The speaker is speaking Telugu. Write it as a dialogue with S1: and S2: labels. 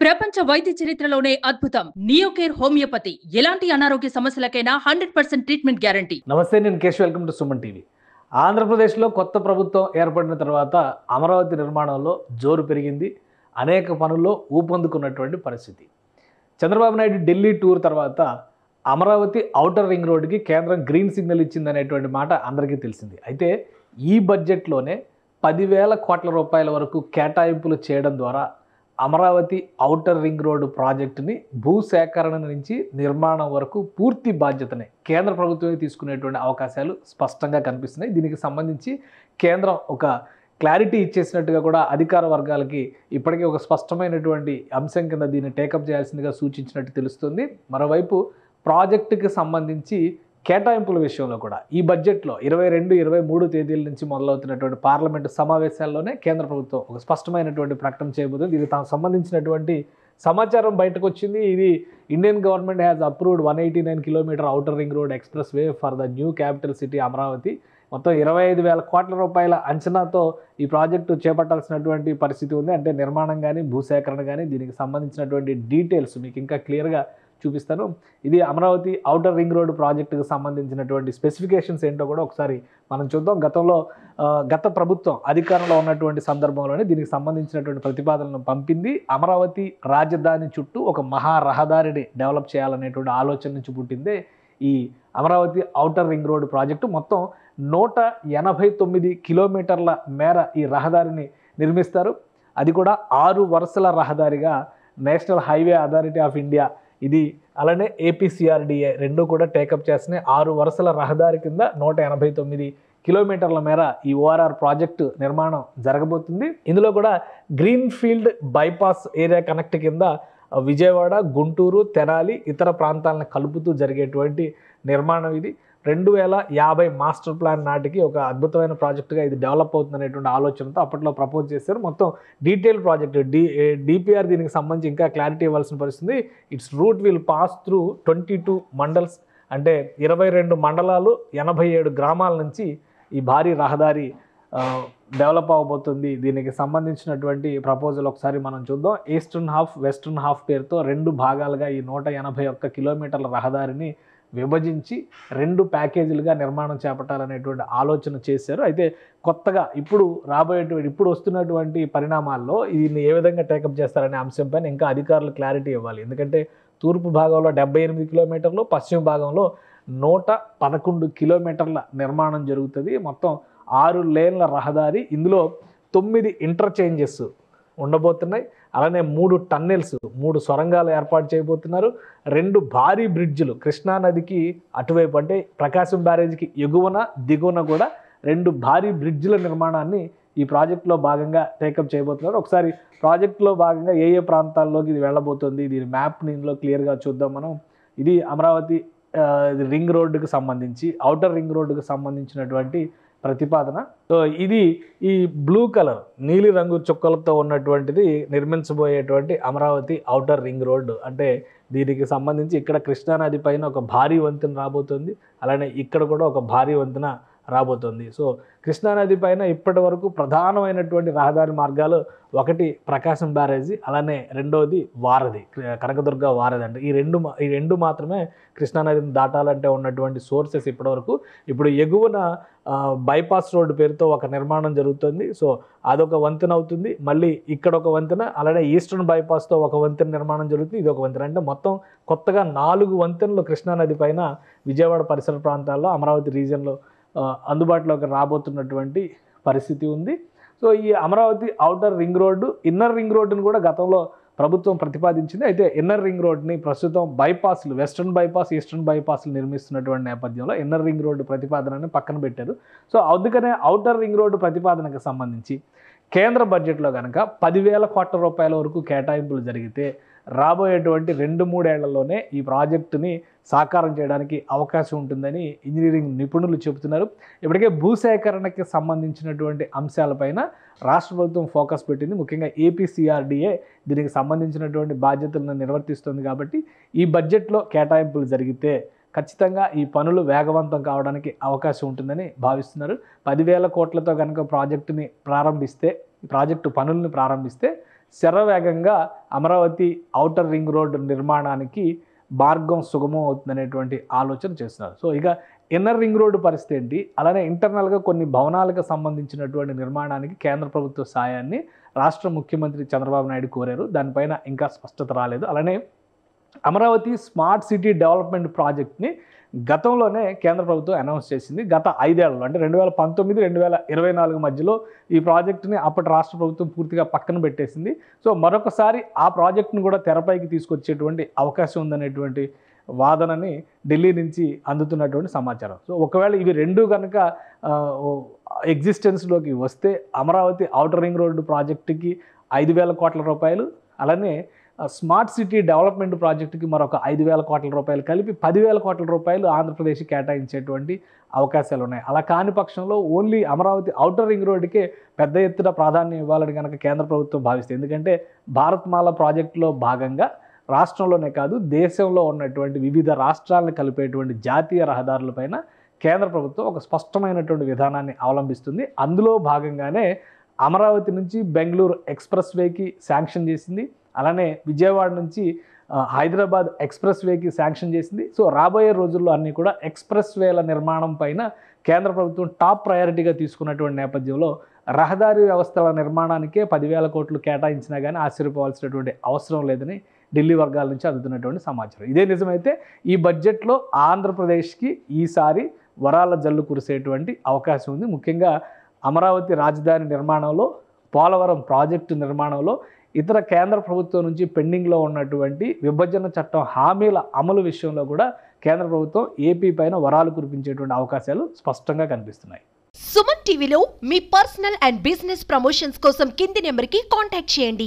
S1: ప్రపంచ వైద్య చరిత్రలోనే అద్భుతం నియోకేర్ హోమియోపతి. ఎలాంటి అనారోగ్య సమస్యలకైనా 100% ట్రీట్మెంట్ గ్యారంటీ.
S2: నమస్తే, నేను Kesh. Welcome to Suman TV. ఆంధ్రప్రదేశ్లో కొత్త ప్రభుత్వం ఏర్పడిన తర్వాత అమరావతి నిర్మాణంలో జోరు పెరిగింది. అనేక పనుల్లో ఊపందుకున్నటువంటి పరిస్థితి. చంద్రబాబు నాయుడు ఢిల్లీ టూర్ తర్వాత అమరావతి ఔటర్ రింగ్ రోడ్డుకి కేంద్రం గ్రీన్ సిగ్నల్ ఇచ్చిందనేటువంటి మాట అందరికీ తెలిసింది. అయితే ఈ బడ్జెట్లోనే 10,000 కోట్ల రూపాయల వరకు కేటాయింపులు చేయడం ద్వారా అమరావతి ఔటర్ రింగ్ రోడ్డు ప్రాజెక్టుని భూసేకరణ నుంచి నిర్మాణం వరకు పూర్తి బాధ్యతని కేంద్ర ప్రభుత్వమే తీసుకునేటువంటి అవకాశాలు స్పష్టంగా కనిపిస్తున్నాయి. దీనికి సంబంధించి కేంద్రం ఒక క్లారిటీ ఇచ్చేసినట్టుగా కూడా అధికార వర్గాలకి ఇప్పటికే ఒక స్పష్టమైనటువంటి అంశం కింద దీన్ని టేకప్ చేయాల్సిందిగా సూచించినట్టు తెలుస్తుంది. మరోవైపు ప్రాజెక్టుకి సంబంధించి కేటాయింపుల విషయంలో కూడా ఈ బడ్జెట్లో 22, 23 తేదీల నుంచి మొదలవుతున్నటువంటి పార్లమెంటు సమావేశాల్లోనే కేంద్ర ప్రభుత్వం ఒక స్పష్టమైనటువంటి ప్రకటన చేయబోతుంది. దీనికి తాను సంబంధించినటువంటి సమాచారం బయటకు వచ్చింది. ఇది Indian government has approved 189 kilometre outer ring road express way for the new capital city Amaravati. మొత్తం 25,000 కోట్ల రూపాయల అంచనాతో ఈ ప్రాజెక్టు చేపట్టాల్సినటువంటి పరిస్థితి ఉంది. అంటే నిర్మాణం కానీ భూసేకరణ కానీ దీనికి సంబంధించినటువంటి డీటెయిల్స్ మీకు ఇంకా క్లియర్గా చూపిస్తాను. ఇది అమరావతి ఔటర్ రింగ్ రోడ్డు ప్రాజెక్టుకు సంబంధించినటువంటి స్పెసిఫికేషన్స్ ఏంటో కూడా ఒకసారి మనం చూద్దాం. గత ప్రభుత్వం అధికారంలో ఉన్నటువంటి సందర్భంలోనే దీనికి సంబంధించినటువంటి ప్రతిపాదనలను పంపింది. అమరావతి రాజధాని చుట్టూ ఒక మహా రహదారిని డెవలప్ చేయాలనేటువంటి ఆలోచన నుంచి పుట్టిందే ఈ Amaravati outer ring road project. మొత్తం 189 కిలోమీటర్ల మేర ఈ రహదారిని నిర్మిస్తారు. అది కూడా 6 వరుసల రహదారిగా national highway authority of India ఇది అలానే ఏపీసీఆర్డీఏ రెండు కూడా టేకప్ చేస్తున్నాయి. 6 వరుసల రహదారి కింద 189 కిలోమీటర్ల మేర ఈ ఓఆర్ఆర్ ప్రాజెక్టు నిర్మాణం జరగబోతుంది. ఇందులో కూడా green field bypass area connect కింద విజయవాడ, గుంటూరు, తెనాలి ఇతర ప్రాంతాలను కలుపుతూ జరిగేటువంటి నిర్మాణం ఇది. 2050 మాస్టర్ ప్లాన్ నాటికి ఒక అద్భుతమైన ప్రాజెక్టుగా ఇది డెవలప్ అవుతుందనేటువంటి ఆలోచనతో అప్పట్లో ప్రపోజ్ చేశారు. మొత్తం డీటెయిల్ ప్రాజెక్టు డిపిఆర్ దీనికి సంబంధించి ఇంకా క్లారిటీ ఇవ్వాల్సిన పరిస్థితి. Its route will pass through 22 mandals, అంటే 22 మండలాలు 87 గ్రామాల నుంచి ఈ భారీ రహదారి డెవలప్ అవ్వబోతుంది. దీనికి సంబంధించినటువంటి ప్రపోజల్ ఒకసారి మనం చూద్దాం. ఈస్టర్న్ హాఫ్, వెస్టర్న్ హాఫ్ పేరుతో 2 భాగాలుగా ఈ 181 కిలోమీటర్ల రహదారిని విభజించి 2 ప్యాకేజీలుగా నిర్మాణం చేపట్టాలనేటువంటి ఆలోచన చేశారు. అయితే కొత్తగా ఇప్పుడు వస్తున్నటువంటి పరిణామాల్లో దీన్ని ఏ విధంగా టేకప్ చేస్తారనే అంశంపైన ఇంకా అధికారులు క్లారిటీ ఇవ్వాలి. ఎందుకంటే తూర్పు భాగంలో 78 కిలోమీటర్లు, పశ్చిమ భాగంలో 111 కిలోమీటర్ల నిర్మాణం జరుగుతుంది. మొత్తం 6 లేన్ల రహదారి. ఇందులో 9 ఇంటర్చేంజెస్ ఉండబోతున్నాయి. అలానే 3 టన్నెల్స్, 3 సొరంగాలు ఏర్పాటు చేయబోతున్నారు. 2 భారీ బ్రిడ్జిలు కృష్ణానదికి అటువైపు, అంటే ప్రకాశం బ్యారేజ్కి ఎగువన దిగువన కూడా 2 భారీ బ్రిడ్జిల నిర్మాణాన్ని ఈ ప్రాజెక్టులో భాగంగా టేకప్ చేయబోతున్నారు. ఒకసారి ప్రాజెక్టులో భాగంగా ఏ ప్రాంతాల్లోకి ఇది వెళ్ళబోతుంది, దీని మ్యాప్ని ఇందులో క్లియర్గా చూద్దాం మనం. ఇది అమరావతి రింగ్ రోడ్డుకు సంబంధించి, ఔటర్ రింగ్ రోడ్డుకు సంబంధించినటువంటి ప్రతిపాదన. సో ఇది ఈ బ్లూ కలర్ నీలి రంగు చుక్కలతో ఉన్నటువంటిది నిర్మించబోయేటువంటి అమరావతి ఔటర్ రింగ్ రోడ్డు. అంటే దీనికి సంబంధించి ఇక్కడ కృష్ణానది పైన ఒక భారీ వంతెన రాబోతుంది. అలానే ఇక్కడ కూడా ఒక భారీ వంతెన రాబోతుంది. సో కృష్ణానది పైన ఇప్పటి వరకు ప్రధానమైనటువంటి రహదారి మార్గాలు ఒకటి ప్రకాశం బ్యారేజీ, అలానే రెండోది వారధి, కనకదుర్గ వారధి. అంటే ఈ రెండు మాత్రమే కృష్ణానదిని దాటాలంటే ఉన్నటువంటి సోర్సెస్ ఇప్పటివరకు. ఇప్పుడు ఎగువన బైపాస్ రోడ్డు పేరుతో ఒక నిర్మాణం జరుగుతుంది. సో అదొక వంతెన అవుతుంది. మళ్ళీ ఇక్కడ ఒక వంతెన, అలానే ఈస్టర్న్ బైపాస్తో ఒక వంతెన నిర్మాణం జరుగుతుంది. ఇది ఒక వంతెన. అంటే మొత్తం కొత్తగా 4 వంతెనలు కృష్ణానది పైన విజయవాడ పరిసర ప్రాంతాల్లో, అమరావతి రీజియన్లో అందుబాటులోకి రాబోతున్నటువంటి పరిస్థితి ఉంది. సో ఈ Amaravati outer ring road, inner ring రోడ్డును కూడా గతంలో ప్రభుత్వం ప్రతిపాదించింది. అయితే ఇన్నర్ రింగ్ రోడ్ని ప్రస్తుతం బైపాస్లు, వెస్టర్న్ బైపాస్, ఈస్టర్న్ బైపాస్లు నిర్మిస్తున్నటువంటి నేపథ్యంలో ఇన్నర్ రింగ్ రోడ్డు ప్రతిపాదనని పక్కన పెట్టారు. సో అందుకనే ఔటర్ రింగ్ రోడ్డు ప్రతిపాదనకు సంబంధించి కేంద్ర బడ్జెట్లో కనుక 10,000 కోట్ల రూపాయల వరకు కేటాయింపులు జరిగితే రాబోయేటువంటి 2-3 ఏళ్లలోనే ఈ ప్రాజెక్టుని సాకారం చేయడానికి అవకాశం ఉంటుందని ఇంజనీరింగ్ నిపుణులు చెబుతున్నారు. ఇప్పటికే భూసేకరణకి సంబంధించినటువంటి అంశాలపైన రాష్ట్ర ప్రభుత్వం ఫోకస్ పెట్టింది. ముఖ్యంగా ఏపీసీఆర్డీఏ దీనికి సంబంధించినటువంటి బాధ్యతలను నిర్వర్తిస్తుంది. కాబట్టి ఈ బడ్జెట్లో కేటాయింపులు జరిగితే ఖచ్చితంగా ఈ పనులు వేగవంతం కావడానికి అవకాశం ఉంటుందని భావిస్తున్నారు. 10,000 కోట్లతో కనుక ప్రాజెక్టు పనులను ప్రారంభిస్తే శరవేగంగా అమరావతి ఔటర్ రింగ్ రోడ్ నిర్మాణానికి మార్గం సుగమం అవుతుందనేటువంటి ఆలోచన చేస్తున్నారు. సో ఇక ఇన్నర్ రింగ్ రోడ్డు పరిస్థితి ఏంటి, అలానే ఇంటర్నల్గా కొన్ని భవనాలకు సంబంధించినటువంటి నిర్మాణానికి కేంద్ర ప్రభుత్వ సాయాన్ని రాష్ట్ర ముఖ్యమంత్రి చంద్రబాబు నాయుడు కోరారు. దానిపైన ఇంకా స్పష్టత రాలేదు. అలానే అమరావతి స్మార్ట్ సిటీ డెవలప్మెంట్ ప్రాజెక్ట్ని గతంలోనే కేంద్ర ప్రభుత్వం అనౌన్స్ చేసింది. గత 5 ఏళ్లలో అంటే 2019-2024 మధ్యలో ఈ ప్రాజెక్టుని అప్పటి రాష్ట్ర ప్రభుత్వం పూర్తిగా పక్కన పెట్టేసింది. సో మరొకసారి ఆ ప్రాజెక్టును కూడా తెరపైకి తీసుకొచ్చేటువంటి అవకాశం ఉందనేటువంటి వాదనని ఢిల్లీ నుంచి అందుతున్నటువంటి సమాచారం. సో ఒకవేళ ఇవి రెండు కనుక ఎగ్జిస్టెన్స్లోకి వస్తే అమరావతి ఔటర్ రింగ్ రోడ్డు ప్రాజెక్టుకి 5,000 కోట్ల రూపాయలు, అలానే స్మార్ట్ సిటీ డెవలప్మెంట్ ప్రాజెక్టుకి మరొక 5,000 కోట్ల రూపాయలు కలిపి 10,000 కోట్ల రూపాయలు ఆంధ్రప్రదేశ్ కేటాయించేటువంటి అవకాశాలు ఉన్నాయి. అలా కాని పక్షంలో ఓన్లీ అమరావతి ఔటర్ రింగ్ రోడ్డుకే పెద్ద ఎత్తున ప్రాధాన్యం ఇవ్వాలని కనుక కేంద్ర ప్రభుత్వం భావిస్తుంది. ఎందుకంటే భారత్మాల ప్రాజెక్టులో భాగంగా రాష్ట్రంలోనే కాదు దేశంలో ఉన్నటువంటి వివిధ రాష్ట్రాలను కలిపేటువంటి జాతీయ రహదారులపైన కేంద్ర ప్రభుత్వం ఒక స్పష్టమైనటువంటి విధానాన్ని అవలంబిస్తుంది. అందులో భాగంగానే అమరావతి నుంచి బెంగళూరు ఎక్స్ప్రెస్ వేకి శాంక్షన్ చేసింది. అలానే విజయవాడ నుంచి హైదరాబాద్ ఎక్స్ప్రెస్ వేకి శాంక్షన్ చేసింది. సో రాబోయే రోజుల్లో అన్నీ కూడా ఎక్స్ప్రెస్ వేల నిర్మాణం పైన కేంద్ర ప్రభుత్వం టాప్ ప్రయారిటీగా తీసుకున్నటువంటి నేపథ్యంలో రహదారి వ్యవస్థల నిర్మాణానికే 10,000 కోట్లు కేటాయించినా కానీ ఆశ్చర్యపోవాల్సినటువంటి అవసరం లేదని ఢిల్లీ వర్గాల నుంచి అందుతున్నటువంటి సమాచారం. ఇదే నిజమైతే ఈ బడ్జెట్లో ఆంధ్రప్రదేశ్కి ఈసారి వరాల జల్లు కురిసేటువంటి అవకాశం ఉంది. ముఖ్యంగా అమరావతి రాజధాని నిర్మాణంలో, పోలవరం ప్రాజెక్టు నిర్మాణంలో, ఇతర కేంద్ర ప్రభుత్వం నుంచి పెండింగ్లో ఉన్నటువంటి విభజన చట్టం హామీల అమలు విషయంలో కూడా కేంద్ర ప్రభుత్వం ఏపీ పైన వరాలు కురిపించేటువంటి అవకాశాలు స్పష్టంగా కనిపిస్తున్నాయి.
S3: సుమన్ టీవీలో మీ పర్సనల్ అండ్ బిజినెస్ ప్రమోషన్స్ కోసం కింది నెంబర్కి కాంటాక్ట్ చేయండి.